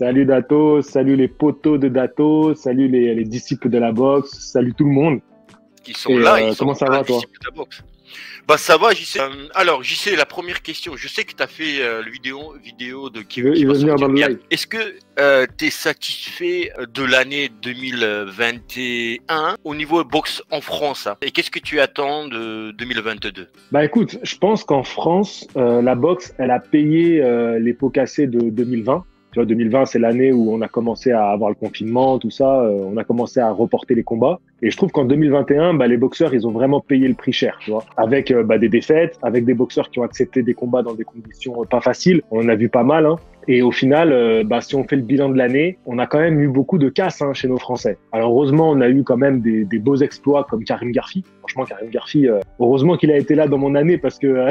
Salut Dato, salut les potos de Dato, salut les disciples de la boxe, salut tout le monde. Qui sont là, ils sont comment ça va toi? disciples de la boxe. Bah ça va, JC. Alors JC, la première question. Je sais que tu as fait le vidéo de qui Il veut va venir sortir dans le bien. live. Est-ce que tu es satisfait de l'année 2021 au niveau boxe en France, hein? Et qu'est-ce que tu attends de 2022? Bah écoute, je pense qu'en France, la boxe, elle a payé les pots cassés de 2020. Tu vois, 2020, c'est l'année où on a commencé à avoir le confinement, tout ça. On a commencé à reporter les combats. Et je trouve qu'en 2021, les boxeurs, ils ont vraiment payé le prix cher, tu vois. Avec des défaites, avec des boxeurs qui ont accepté des combats dans des conditions pas faciles. On en a vu pas mal, hein. Et au final, si on fait le bilan de l'année, on a quand même eu beaucoup de casse chez nos Français. Alors heureusement, on a eu quand même des beaux exploits comme Karim Garfi. Franchement, Karim Garfi, heureusement qu'il a été là dans mon année parce que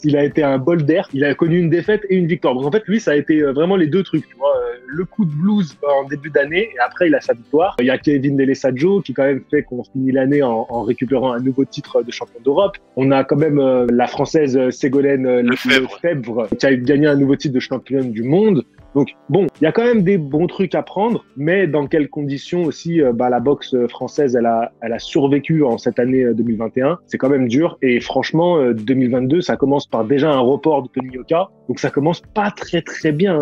il a été un bol d'air. Il a connu une défaite et une victoire. Donc en fait, lui, ça a été vraiment les deux trucs. Tu vois, le coup de blues en début d'année et après, il a sa victoire. Il y a Kevin Delesaggio qui quand même fait qu'on finit l'année en récupérant un nouveau titre de champion d'Europe. On a quand même la Française Ségolène Lefebvre qui a gagné un nouveau titre de championne du monde. Donc bon, il y a quand même des bons trucs à prendre, mais dans quelles conditions aussi la boxe française elle a survécu en cette année 2021. C'est quand même dur et franchement 2022 ça commence par déjà un report de Tony Yoka, donc ça commence pas très très bien.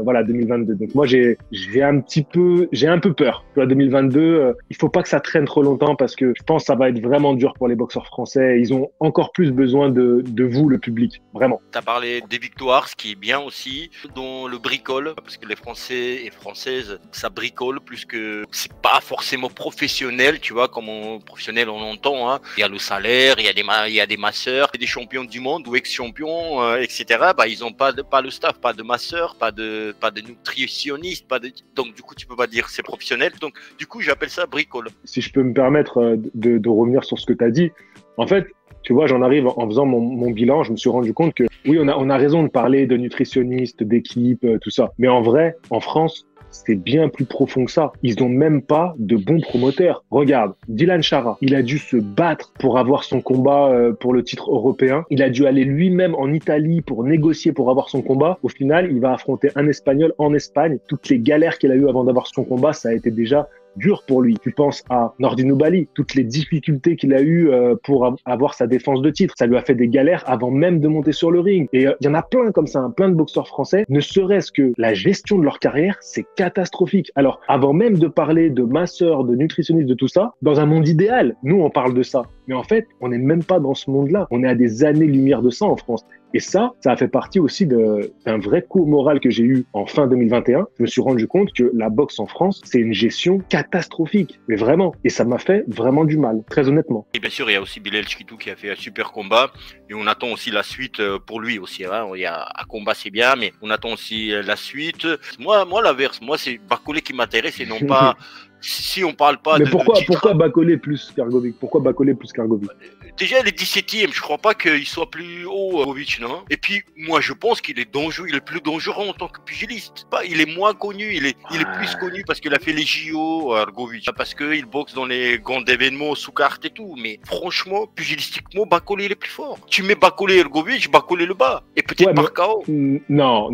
Voilà 2022. Donc moi j'ai un peu peur. Tu vois 2022, il faut pas que ça traîne trop longtemps parce que je pense que ça va être vraiment dur pour les boxeurs français. Ils ont encore plus besoin de vous le public, vraiment. Tu as parlé des victoires, ce qui est bien aussi, dont le bricole, parce que les Français et Françaises, ça bricole plus que c'est pas forcément professionnel, tu vois, comme professionnel on entend, hein. Il y a le salaire, il y a des masseurs, des champions du monde ou ex-champions, etc. Ils ont pas le staff, pas de masseurs, pas de nutritionnistes, donc du coup tu peux pas dire c'est professionnel. Donc du coup j'appelle ça bricole. Si je peux me permettre de revenir sur ce que tu as dit, en fait, tu vois, j'en arrive en faisant mon bilan, je me suis rendu compte que oui, on a raison de parler de nutritionnistes, d'équipes, tout ça. Mais en vrai, en France, c'est bien plus profond que ça. Ils n'ont même pas de bons promoteurs. Regarde, Dylan Chara, il a dû se battre pour avoir son combat pour le titre européen. Il a dû aller lui-même en Italie pour négocier pour avoir son combat. Au final, il va affronter un Espagnol en Espagne. Toutes les galères qu'il a eues avant d'avoir son combat, ça a été déjà dur pour lui. Tu penses à Nordine Oubaali, toutes les difficultés qu'il a eues pour avoir sa défense de titre. Ça lui a fait des galères avant même de monter sur le ring. Et il y en a plein comme ça, plein de boxeurs français. Ne serait-ce que la gestion de leur carrière, c'est catastrophique. Alors, avant même de parler de masseurs, de nutritionnistes, de tout ça, dans un monde idéal, nous, on parle de ça. Mais en fait, on n'est même pas dans ce monde-là. On est à des années-lumière de ça en France. Et ça a fait partie aussi d'un vrai coup moral que j'ai eu en fin 2021. Je me suis rendu compte que la boxe en France, c'est une gestion catastrophique. Mais vraiment. Et ça m'a fait vraiment du mal, très honnêtement. Et bien sûr, il y a aussi Bilal Chikitou qui a fait un super combat. Et on attend aussi la suite pour lui aussi, hein. Il y a un combat, c'est bien, mais on attend aussi la suite. Moi, l'inverse. Moi, c'est Bacolé qui m'intéresse et non pas... Si on parle pas mais de pourquoi Bacolé plus qu'Argovic? Pourquoi Bacolé plus qu'Argovic? Déjà, il est 17e. Je crois pas qu'il soit plus haut, Argovic, non? Et puis, moi, je pense qu'il est dangereux. Il est plus dangereux en tant que pugiliste. Il est moins connu. Il est plus connu parce qu'il a fait les JO, Argovic. Parce qu'il boxe dans les grands événements sous carte et tout. Mais franchement, pugilistiquement, Bacolé, il est plus fort. Tu mets Bacolé et Argovic, Bacolé le bas. Et peut-être par KO. Non.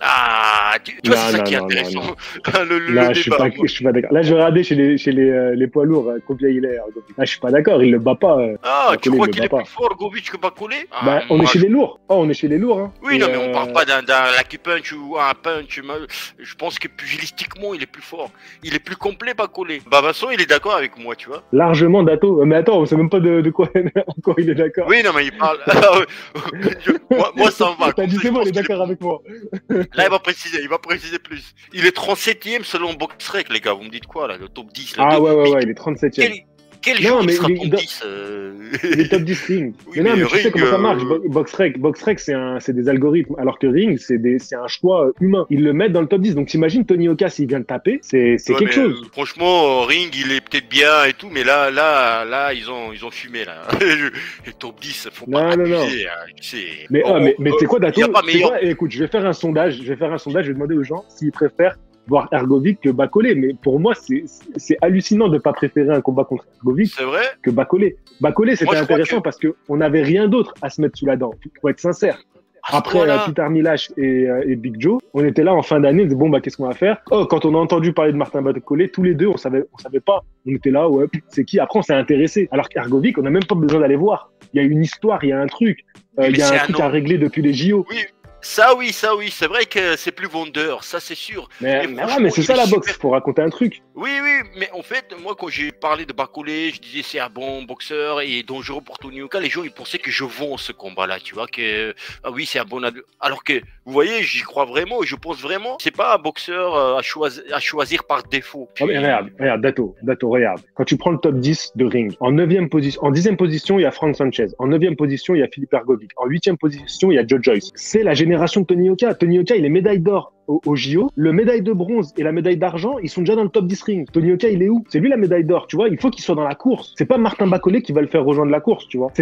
Ah, tu vois, c'est ça qui est intéressant. Là, je suis pas d'accord. Là, je vais regarder chez les poids lourds, combien il est. Là, je suis pas d'accord. Il le bat pas. Tu crois qu'il est plus fort, Argovic, que Bacolé? On est chez les lourds. On est chez les lourds. Hein. Oui, non, mais on parle pas d'un lucky punch ou un punch. Je pense que pugilistiquement, il est plus fort. Il est plus complet, Bacolé. Vincent, il est d'accord avec moi, tu vois. Largement, Dato. Mais attends, on sait même pas de quoi il est d'accord. Oui, non, mais il parle. moi, ça me va. T'as dit c'est bon, il est d'accord avec moi. Là, il va préciser plus. Il est 37e selon BoxRec, les gars. Vous me dites quoi, là? Le top 10 là, ouais, il est 37e. Quel jour il sera top 10 Il est top 10 Ring. Oui, mais non, mais Ring, tu sais comment ça marche. BoxRec, c'est des algorithmes, alors que Ring, c'est un choix humain. Ils le mettent dans le top 10. Donc t'imagines Tony Oka s'il vient de taper, c'est quelque chose. Franchement, Ring, il est peut-être bien et tout, mais là, ils ont fumé là. Le top 10, faut pas abuser. Hein, tu sais. Mais tu sais quoi, Dato? Écoute, je vais faire un sondage. Je vais demander aux gens s'ils préfèrent voir Argovic que Bacolé. Mais pour moi, c'est hallucinant de ne pas préférer un combat contre Argovic que Bacolé. Bacolé, c'était intéressant parce qu'on n'avait rien d'autre à se mettre sous la dent, pour être sincère. Après Peter Milash et Big Joe, on était là en fin d'année, on disait bon bah qu'est-ce qu'on va faire? Oh, quand on a entendu parler de Martin Bacolé, tous les deux, on savait pas. On était là, ouais, c'est qui? Après on s'est intéressé. Alors qu'Hergovic, on n'a même pas besoin d'aller voir. Il y a une histoire, il y a un truc, il y a un truc à régler depuis les JO. Oui. Oui, c'est vrai que c'est plus vendeur, ça c'est sûr. Mais c'est ça la boxe, faut raconter un truc. Oui, mais en fait, moi quand j'ai parlé de Bacolé, je disais c'est un bon boxeur et dangereux pour Tony Yoka, les gens ils pensaient que je vends ce combat-là, tu vois, que oui c'est un bon alors que, vous voyez, j'y crois vraiment, je pense vraiment, c'est pas un boxeur à choisir par défaut. Puis... mais regarde, Dato, regarde. Quand tu prends le top 10 de ring, en 9e position, en 10e position, il y a Frank Sanchez, en 9e position, il y a Philippe Hergovic, en 8e position, il y a Joe Joyce. C'est la génération de Tony Yoka. Tony Yoka, il est médaille d'or au JO. Le médaille de bronze et la médaille d'argent, ils sont déjà dans le top 10 ring. Tony Yoka, il est où? C'est lui la médaille d'or, tu vois. Il faut qu'il soit dans la course. C'est pas Martin Bacolé qui va le faire rejoindre la course, tu vois.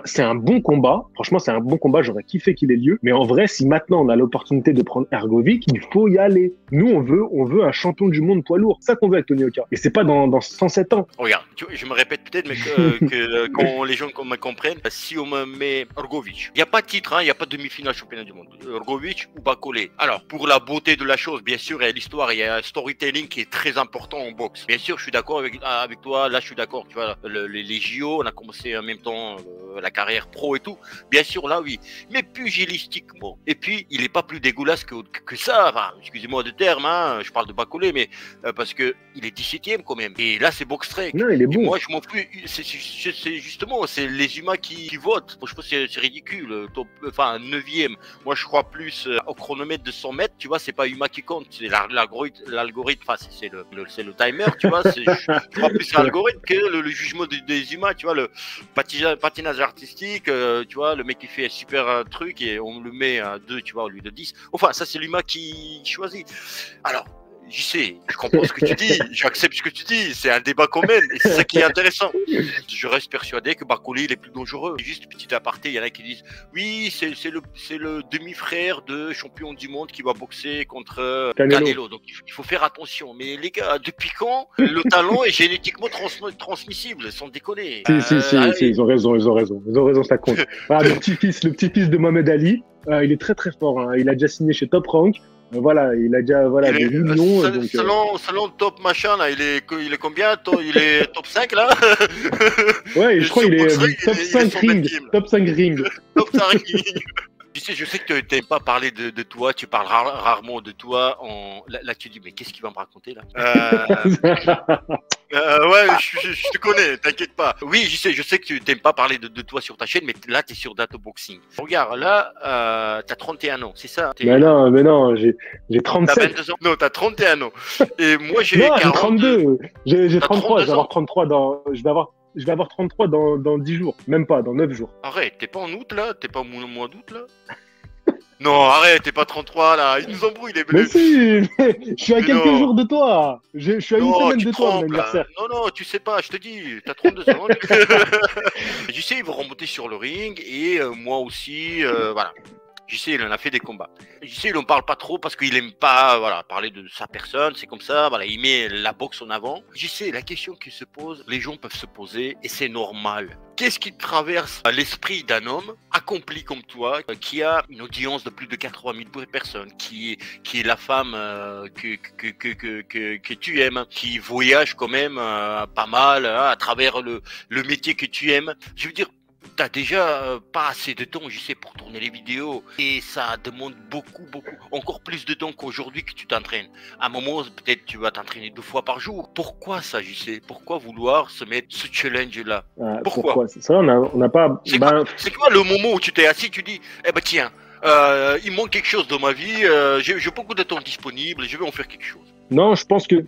C'est un bon combat. Franchement, c'est un bon combat. J'aurais kiffé qu'il ait lieu. Mais en vrai, si maintenant on a l'opportunité de prendre Hergovic, il faut y aller. Nous, on veut un champion du monde poids lourd. C'est ça qu'on veut avec Tony Yoka. Et c'est pas dans 107 ans. Regarde, je me répète peut-être, mais que quand les gens me comprennent, si on me met Hergovic, il n'y a pas de titre, il n'y a pas de demi-finale championnat du monde. Hergovic ou Bacolé. Alors, pour la beauté de la chose, bien sûr, il y a l'histoire, il y a un storytelling qui est très important en boxe. Bien sûr, je suis d'accord avec toi, là je suis d'accord, tu vois, les JO, on a commencé en même temps la carrière pro et tout, bien sûr, là oui, mais pugilistiquement, et puis il n'est pas plus dégueulasse que ça, enfin, excusez-moi de terme, je parle de Bacolé, mais parce que il est 17e quand même, et là c'est box trek. Non, il est bon. Moi je m'en fous, c'est justement, c'est les humains qui votent. Moi, je pense que c'est ridicule, enfin 9e, moi je crois plus au chronomètre de 100 mètres, tu vois, c'est pas Yuma qui compte, c'est l'algorithme, enfin c'est le timer, tu vois, je crois plus à l'algorithme que le jugement des humains, tu vois, le patinage artistique, tu vois, le mec qui fait un super truc et on le met à 2, tu vois, au lieu de 10. Enfin, ça c'est l'humain qui choisit. Alors, je sais, je comprends ce que tu dis, j'accepte ce que tu dis, c'est un débat qu'on mène, et c'est ça qui est intéressant. Je reste persuadé que Bacolé, il est plus dangereux. Juste petit aparté, il y en a qui disent, oui, c'est le demi-frère de champion du monde qui va boxer contre Canelo. Donc il faut faire attention. Mais les gars, depuis quand le talent est génétiquement transmissible, sans déconner? Si, ils ont raison, ça compte. Voilà, le petit-fils de Mohamed Ali, il est très très fort, il a déjà signé chez Top Rank. Voilà, il a déjà des millions. Selon top machin, là, il est combien? Il est top 5 là? Ouais, je crois qu'il est top 5 ring. Top 5 ring. Top 5 ring. Je sais que tu n'aimes pas parler de toi, tu parles rarement de toi. Là, tu dis, mais qu'est-ce qu'il va me raconter là? Ouais, je te connais, t'inquiète pas. Oui, je sais que tu n'aimes pas parler de toi sur ta chaîne, mais là, tu es sur Dato Boxing. Regarde, là, tu as 31 ans, c'est ça? Mais non, j'ai 37. T'as 22 ans? Non, tu as 31 ans. Et moi, j'ai 32. J'ai 33, je vais avoir 33 je vais avoir 33 dans 10 jours, même pas, dans 9 jours. Arrête, t'es pas en août là? T'es pas au mois d'août là? Non, arrête, t'es pas 33 là, il nous embrouille les bleus. Mais si, je suis à quelques jours de toi. Je suis à une semaine de toi, mon anniversaire. Non, tu sais pas, je te dis, t'as 32 ans. Je sais, ils vont remonter sur le ring et moi aussi, voilà. JC, il en a fait des combats. JC, il n'en parle pas trop parce qu'il aime pas, voilà, parler de sa personne, c'est comme ça, voilà, il met la boxe en avant. JC, la question qui se pose, les gens peuvent se poser et c'est normal. Qu'est-ce qui traverse l'esprit d'un homme accompli comme toi, qui a une audience de plus de 80 000 personnes, qui est la femme que tu aimes, qui voyage quand même pas mal à travers le métier que tu aimes. Je veux dire, t'as déjà pas assez de temps, je sais, pour tourner les vidéos. Et ça demande beaucoup, encore plus de temps qu'aujourd'hui que tu t'entraînes. À un moment, peut-être tu vas t'entraîner 2 fois par jour. Pourquoi ça, je sais? Pourquoi vouloir se mettre ce challenge-là? Pourquoi? C'est ça, on n'a pas... C'est quoi le moment où tu t'es assis, tu dis, eh ben tiens, il manque quelque chose dans ma vie, j'ai beaucoup de temps disponible, je vais en faire quelque chose. Non, je pense que,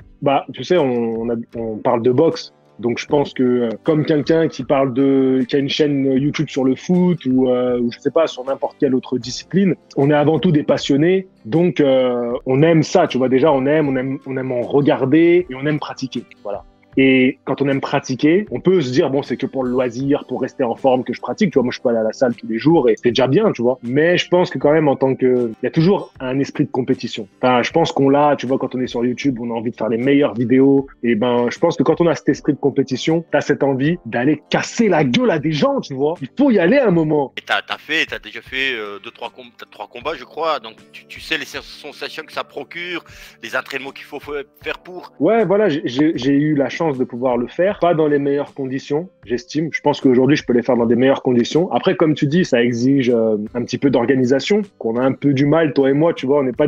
tu sais, on parle de boxe. Donc je pense que comme quelqu'un qui a une chaîne YouTube sur le foot ou je sais pas, sur n'importe quelle autre discipline, on est avant tout des passionnés. Donc on aime ça, tu vois, déjà on aime en regarder et on aime pratiquer. Voilà. Et quand on aime pratiquer, on peut se dire, bon, c'est que pour le loisir, pour rester en forme que je pratique. Tu vois, moi, je peux aller à la salle tous les jours et c'est déjà bien, tu vois. Mais je pense que quand même, il y a toujours un esprit de compétition. Enfin, je pense qu'on l'a, tu vois, quand on est sur YouTube, on a envie de faire les meilleures vidéos. Et ben, je pense que quand on a cet esprit de compétition, t'as cette envie d'aller casser la gueule à des gens, tu vois. Il faut y aller à un moment. Et t'as déjà fait trois combats, je crois. Donc, tu sais les sensations que ça procure, les entraînements qu'il faut faire pour. Ouais, voilà, j'ai eu la chance de pouvoir le faire. Pas dans les meilleures conditions, j'estime. Je pense qu'aujourd'hui, je peux les faire dans des meilleures conditions. Après, comme tu dis, ça exige un petit peu d'organisation, qu'on a un peu du mal, toi et moi, tu vois, on n'est pas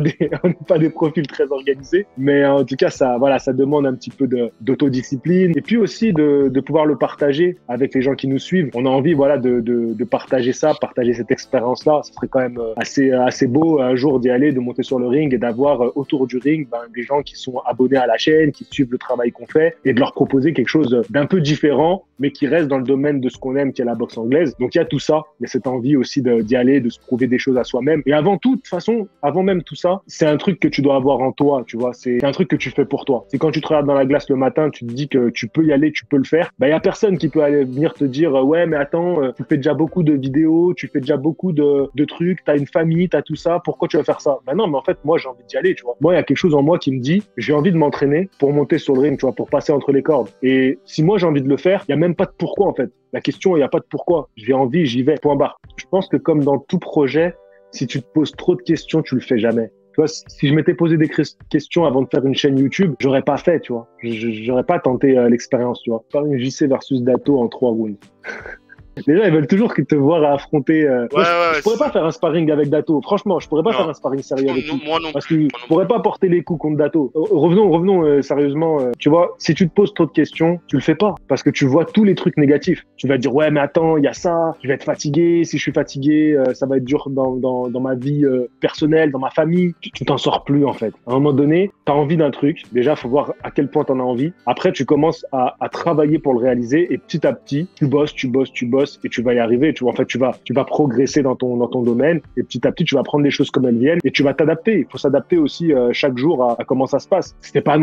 des profils très organisés. Mais en tout cas, ça demande un petit peu d'autodiscipline. Et puis aussi de pouvoir le partager avec les gens qui nous suivent. On a envie, voilà, de partager ça, partager cette expérience-là. Ça serait quand même assez beau un jour d'y aller, de monter sur le ring et d'avoir autour du ring des gens qui sont abonnés à la chaîne, qui suivent le travail qu'on fait et de leur proposer quelque chose d'un peu différent, mais qui reste dans le domaine de ce qu'on aime, qui est la boxe anglaise. Donc il y a tout ça, il y a cette envie aussi d'y aller, de se prouver des choses à soi-même. Et avant tout, de toute façon, avant même tout ça, c'est un truc que tu dois avoir en toi, tu vois. C'est un truc que tu fais pour toi. C'est quand tu te regardes dans la glace le matin, tu te dis que tu peux y aller, tu peux le faire. Il y a personne qui peut aller venir te dire ouais, mais attends, tu fais déjà beaucoup de vidéos, tu fais déjà beaucoup de trucs, t'as une famille, t'as tout ça, pourquoi tu vas faire ça? Non, mais en fait, moi, j'ai envie d'y aller, tu vois. Moi, il y a quelque chose en moi qui me dit, j'ai envie de m'entraîner pour monter sur le ring, tu vois, pour passer entre les cordes. Et si moi, j'ai envie de le faire, il y a même pas de pourquoi, en fait. La question, il n'y a pas de pourquoi. J'ai envie, j'y vais, point barre. Je pense que comme dans tout projet, si tu te poses trop de questions, tu le fais jamais. Tu vois, si je m'étais posé des questions avant de faire une chaîne YouTube, j'aurais pas fait, tu vois. J'aurais pas tenté l'expérience, tu vois. Faire une JC versus Dato en 3 rounds. Les gens, ils veulent toujours te voir affronter. Je pourrais pas faire un sparring avec Dato. Franchement, je pourrais pas faire un sparring sérieux avec lui. Moi non parce que je pourrais pas porter les coups contre Dato. Revenons sérieusement. Tu vois, si tu te poses trop de questions, tu le fais pas. Parce que tu vois tous les trucs négatifs. Tu vas te dire, ouais, mais attends, il y a ça. Je vais être fatigué. Si je suis fatigué, ça va être dur dans ma vie personnelle, dans ma famille. Tu t'en sors plus, en fait. À un moment donné, t'as envie d'un truc. Déjà, faut voir à quel point t'en as envie. Après, tu commences à travailler pour le réaliser. Et petit à petit, tu bosses et tu vas y arriver. Tu vois, en fait, tu vas progresser dans ton domaine et petit à petit, tu vas prendre les choses comme elles viennent et tu vas t'adapter. Il faut s'adapter aussi chaque jour à comment ça se passe. T'es pas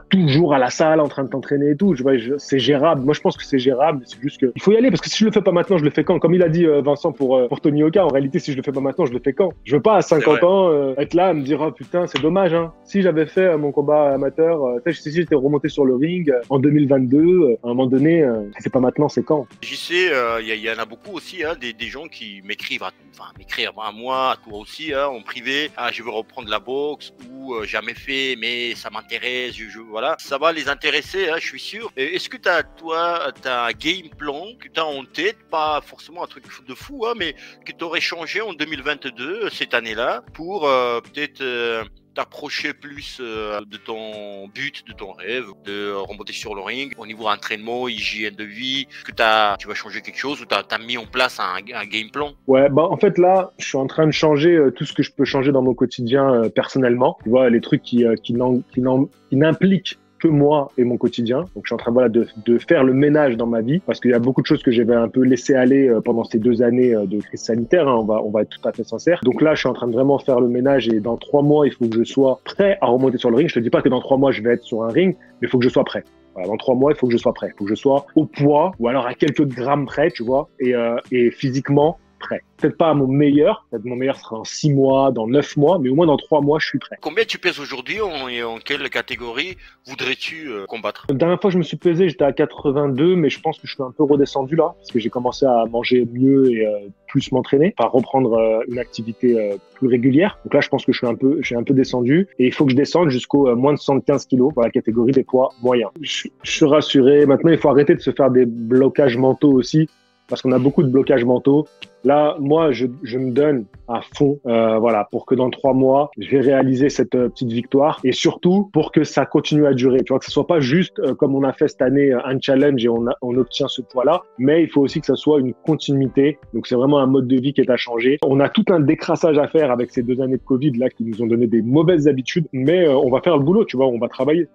toujours à la salle en train de t'entraîner et tout. Je vois, c'est gérable. Moi, je pense que c'est gérable. C'est juste que il faut y aller parce que si je le fais pas maintenant, je le fais quand? Comme il a dit Vincent pour Tony Oka. En réalité, si je le fais pas maintenant, je le fais quand? Je veux pas à 50 ans être là à me dire oh putain, c'est dommage. Hein. Si j'avais fait mon combat amateur, si j'étais remonté sur le ring en 2022, à un moment donné, si c'est pas maintenant, c'est quand? J'y sais, il y en a beaucoup aussi, hein, des gens qui m'écrivent à moi, à toi aussi, hein, en privé. Ah, je veux reprendre la boxe ou jamais fait, mais ça m'intéresse. Voilà, ça va les intéresser, hein, je suis sûr. Est-ce que t'as un game plan que t'as en tête, pas forcément un truc de fou, hein, mais que t'aurais changé en 2022 cette année-là pour peut-être t'approcher plus de ton but, de ton rêve, de remonter sur le ring. Au niveau entraînement, hygiène de vie, tu vas changer quelque chose ou t'as mis en place un game plan? Ouais, en fait là, je suis en train de changer tout ce que je peux changer dans mon quotidien personnellement. Tu vois, les trucs qui n'impliquent que moi et mon quotidien. Donc, je suis en train de faire le ménage dans ma vie parce qu'il y a beaucoup de choses que j'avais un peu laissé aller pendant ces 2 années de crise sanitaire. Hein, on va être tout à fait sincère. Donc là, je suis en train de vraiment faire le ménage et dans 3 mois, il faut que je sois prêt à remonter sur le ring. Je te dis pas que dans 3 mois, je vais être sur un ring, mais il faut que je sois prêt. Voilà, dans 3 mois, il faut que je sois prêt. Il faut que je sois au poids ou alors à quelques grammes près, tu vois, et physiquement prêt. Peut-être pas à mon meilleur. Peut-être mon meilleur sera dans 6 mois, dans 9 mois, mais au moins dans 3 mois, je suis prêt. Combien tu pèses aujourd'hui et en quelle catégorie voudrais-tu combattre? La dernière fois que je me suis pesé, j'étais à 82, mais je pense que je suis un peu redescendu là, parce que j'ai commencé à manger mieux et plus m'entraîner, à reprendre une activité plus régulière. Donc là, je pense que je suis un peu descendu et il faut que je descende jusqu'au moins de 75 kilos dans la catégorie des poids moyens. Je suis rassuré. Maintenant, il faut arrêter de se faire des blocages mentaux aussi, parce qu'on a beaucoup de blocages mentaux. Là, moi, je me donne à fond, voilà, pour que dans 3 mois, je vais réaliser cette petite victoire et surtout pour que ça continue à durer. Tu vois, que ce soit pas juste comme on a fait cette année un challenge et on obtient ce poids-là, mais il faut aussi que ça soit une continuité. Donc, c'est vraiment un mode de vie qui est à changer. On a tout un décrassage à faire avec ces 2 années de Covid là qui nous ont donné des mauvaises habitudes, mais on va faire le boulot, tu vois, on va travailler.